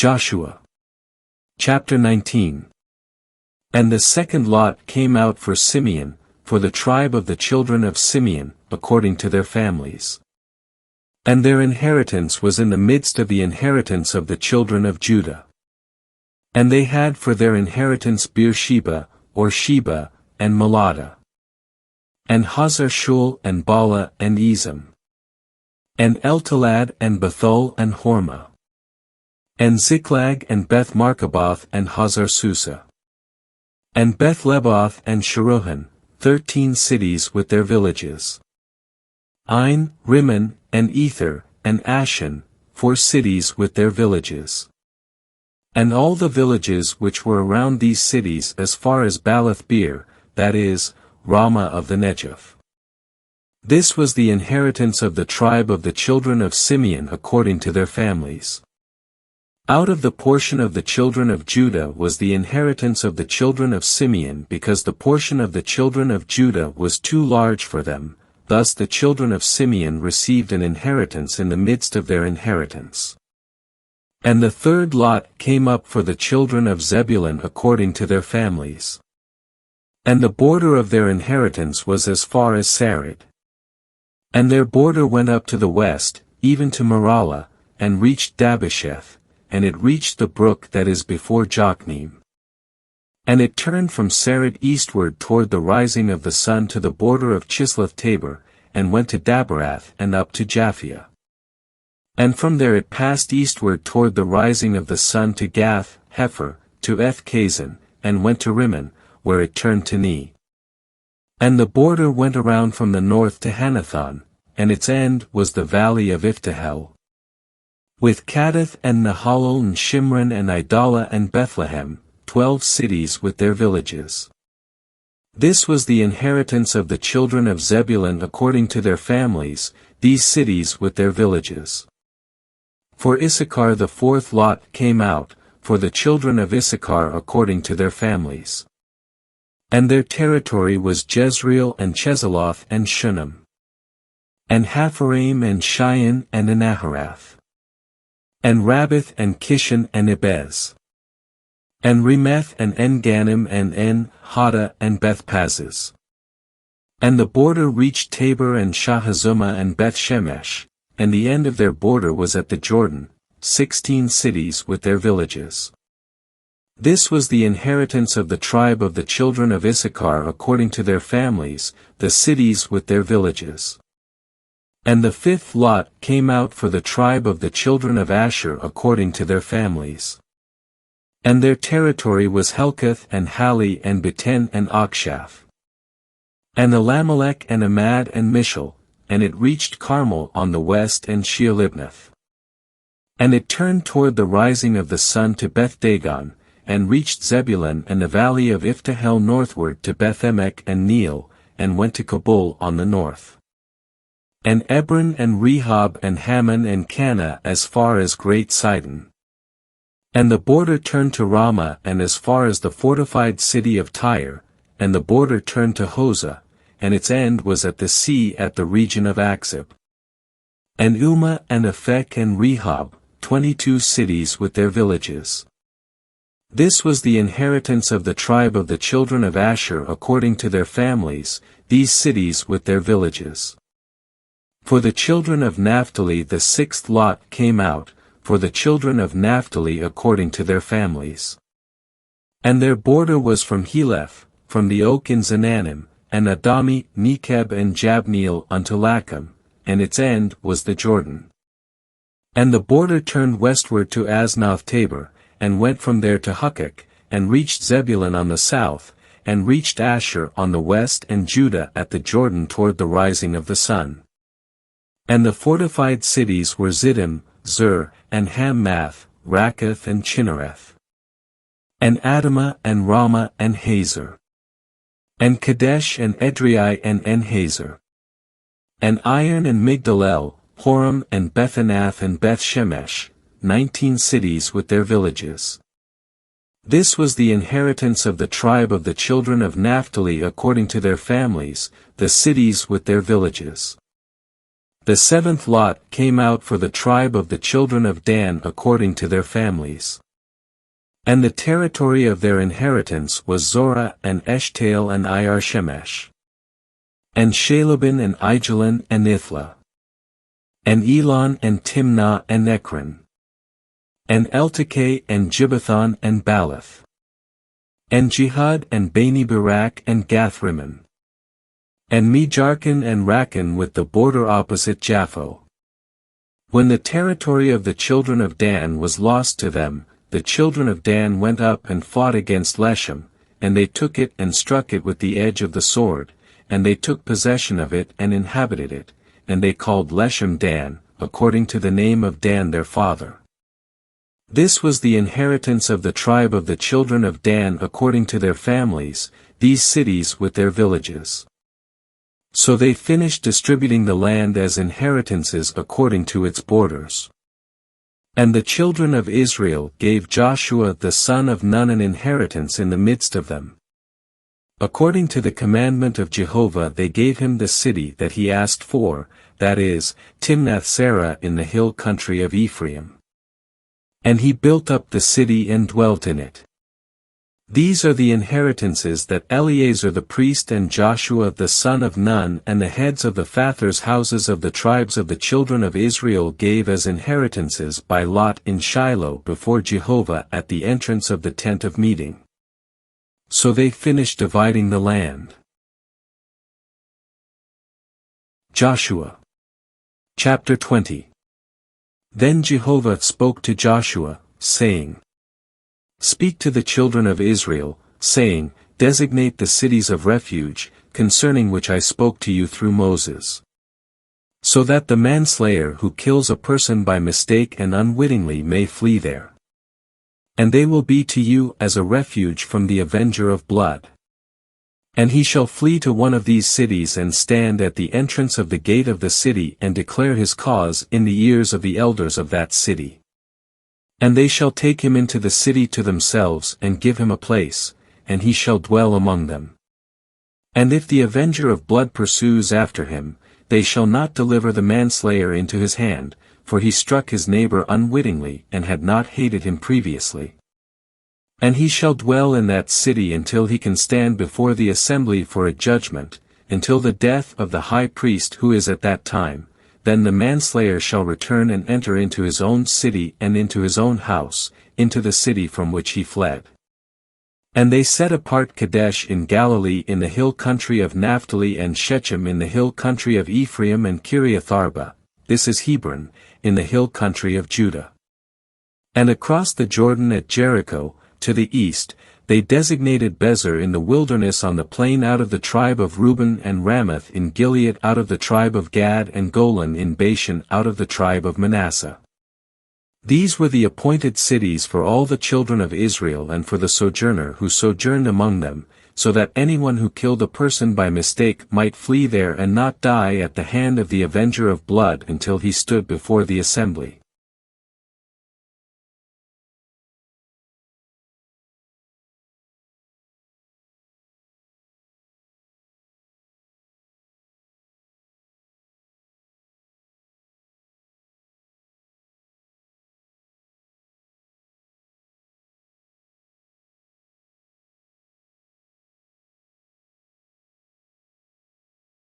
Joshua. Chapter 19. And the second lot came out for Simeon, for the tribe of the children of Simeon, according to their families. And their inheritance was in the midst of the inheritance of the children of Judah. And they had for their inheritance Beer-sheba, or Sheba, and Moladah. And Hazar-shual and Balah and Ezem. And Eltolad and Bethul and Hormah. And Ziklag and Beth-marcaboth and Hazar-susah. And Beth-lebaoth and Sharuhen, 13 cities with their villages. Ain, Rimmon, and Ether, and Ashan, 4 cities with their villages. And all the villages which were around these cities as far as Baalath-beer, that is, Ramah of the Negev. This was the inheritance of the tribe of the children of Simeon according to their families. Out of the portion of the children of Judah was the inheritance of the children of Simeon, because the portion of the children of Judah was too large for them. Thus the children of Simeon received an inheritance in the midst of their inheritance. And the third lot came up for the children of Zebulun according to their families. And the border of their inheritance was as far as Sarid. And their border went up to the west, even to Maralah, and reached Dabbesheth, and it reached the brook that is before Jokneam. And it turned from Sarid eastward toward the rising of the sun to the border of Chisloth-Tabor, and went to Dabberath and up to Japhia. And from there it passed eastward toward the rising of the sun to Gath, Hepher, to Eth-Kazan, and went to Rimmon, where it turned to Nigh. And the border went around from the north to Hanathon, and its end was the valley of Iftahel. With Cadath and Nahalal and Shimron and Idalah and Bethlehem, 12 cities with their villages. This was the inheritance of the children of Zebulun according to their families, these cities with their villages. For Issachar the fourth lot came out, for the children of Issachar according to their families. And their territory was Jezreel and Chesulloth and Shunem. And Hapharaim and Cheyenne and Anaharath. And Rabbath and Kishon and Ibez. And Remeth and En-ganim and En-hadah and Beth-pazzez. And the border reached Tabor and Shahazumah and Beth-shemesh, and the end of their border was at the Jordan, 16 cities with their villages. This was the inheritance of the tribe of the children of Issachar according to their families, the cities with their villages. And the fifth lot came out for the tribe of the children of Asher according to their families. And their territory was Helkath and Hali and Beten and Akshaph. And Elamelech and Amad and Mishal, and it reached Carmel on the west and Sheolibnath. And it turned toward the rising of the sun to Beth-dagon, and reached Zebulun and the valley of Iftahel northward to Beth-emek and Neiel, and went to Kabul on the north. And Ebron and Rehob and Hammon and Cana as far as Great Sidon. And the border turned to Ramah and as far as the fortified city of Tyre, and the border turned to Hosah, and its end was at the sea at the region of Akzib. And Umah and Aphek and Rehob, 22 cities with their villages. This was the inheritance of the tribe of the children of Asher according to their families, these cities with their villages. For the children of Naphtali the sixth lot came out, for the children of Naphtali according to their families. And their border was from Heleph, from the oak in Zananim, and Adami, Nekeb and Jabneel unto Lacham, and its end was the Jordan. And the border turned westward to Aznoth-Tabor, and went from there to Hukkok, and reached Zebulun on the south, and reached Asher on the west and Judah at the Jordan toward the rising of the sun. And the fortified cities were Ziddim, Zur, and Hammath, Rakkath and Chinnereth. And Adamah and Ramah and Hazor. And Kadesh and Edrei and En-hazor. And Iron and Migdalel, Horem and Bethanath and Beth-shemesh, 19 cities with their villages. This was the inheritance of the tribe of the children of Naphtali according to their families, the cities with their villages. The seventh lot came out for the tribe of the children of Dan according to their families. And the territory of their inheritance was Zorah and Eshtaol and Ir-shemesh, and Shalabin and Aijalon and Ithlah, and Elon and Timnah and Ekron, and Eltekeh and Gibbethon and Baalath, and Jihad and Beni-berak and Gath-rimmon, and Mejarkon and Rakkon with the border opposite Japheth. When the territory of the children of Dan was lost to them, the children of Dan went up and fought against Leshem, and they took it and struck it with the edge of the sword, and they took possession of it and inhabited it, and they called Leshem Dan, according to the name of Dan their father. This was the inheritance of the tribe of the children of Dan according to their families, these cities with their villages. So they finished distributing the land as inheritances according to its borders. And the children of Israel gave Joshua the son of Nun an inheritance in the midst of them. According to the commandment of Jehovah they gave him the city that he asked for, that is, Timnath-serah in the hill country of Ephraim. And he built up the city and dwelt in it. These are the inheritances that Eleazar the priest and Joshua the son of Nun and the heads of the fathers' houses of the tribes of the children of Israel gave as inheritances by lot in Shiloh before Jehovah at the entrance of the tent of meeting. So they finished dividing the land. Joshua. Chapter 20. Then Jehovah spoke to Joshua, saying, Speak to the children of Israel, saying, Designate the cities of refuge, concerning which I spoke to you through Moses. So that the manslayer who kills a person by mistake and unwittingly may flee there. And they will be to you as a refuge from the avenger of blood. And he shall flee to one of these cities and stand at the entrance of the gate of the city and declare his cause in the ears of the elders of that city. And they shall take him into the city to themselves and give him a place, and he shall dwell among them. And if the avenger of blood pursues after him, they shall not deliver the manslayer into his hand, for he struck his neighbor unwittingly and had not hated him previously. And he shall dwell in that city until he can stand before the assembly for a judgment, until the death of the high priest who is at that time. Then the manslayer shall return and enter into his own city and into his own house, into the city from which he fled. And they set apart Kadesh in Galilee in the hill country of Naphtali and Shechem in the hill country of Ephraim and Kiriath-arba, this is Hebron, in the hill country of Judah. And across the Jordan at Jericho, to the east, they designated Bezer in the wilderness on the plain out of the tribe of Reuben and Ramoth in Gilead out of the tribe of Gad and Golan in Bashan out of the tribe of Manasseh. These were the appointed cities for all the children of Israel and for the sojourner who sojourned among them, so that anyone who killed a person by mistake might flee there and not die at the hand of the avenger of blood until he stood before the assembly.